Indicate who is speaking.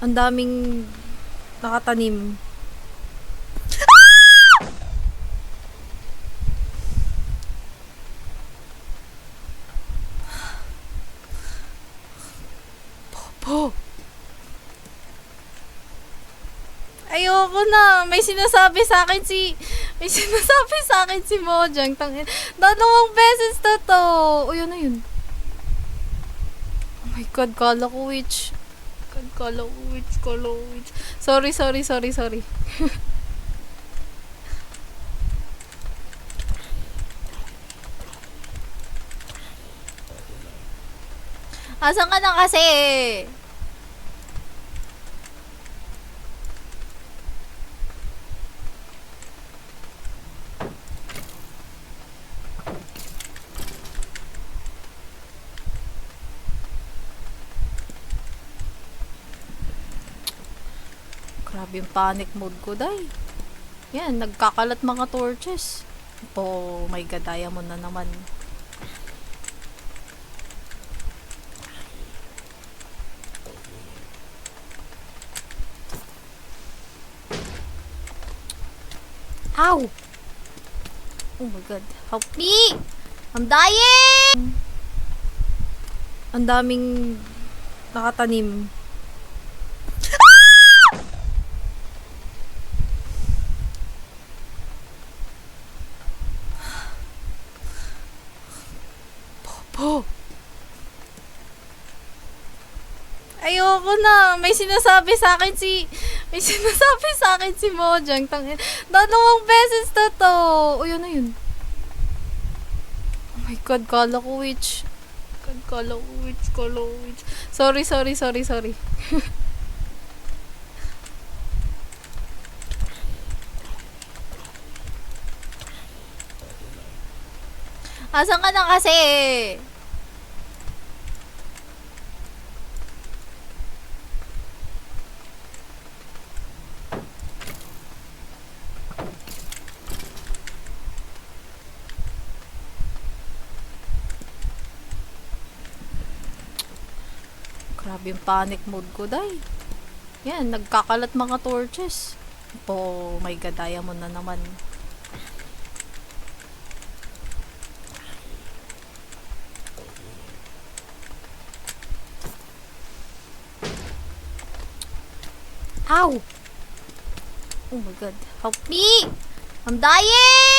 Speaker 1: Ang daming nakatanim. Popo! Ayoko na. May sinasabi sa akin si Mojang. Dalawang beses na to. O, yun na yun. Oh my God, kala ko witch. Kala ko witch. Sorry. Asan ka na kasi? Grabe yung panic mode ko, day. Yan, nagkakalat mga torches. Oh my God, diamond na naman. Ow! Oh my God, help me! I'm dying! Ang daming nakatanim. Popo! Ayoko na. May sinasabi sa akin si Mojang. Dalawang beses na to. O, yun na yun. Oh my God, kala ko witch. Kala ko witch. Sorry. Asan ka na kasi? Grabe yung panic mode ko, day. Yan, nagkakalat mga torches. Oh my God, diamond na naman. Ow! Oh my God, help me! I'm dying!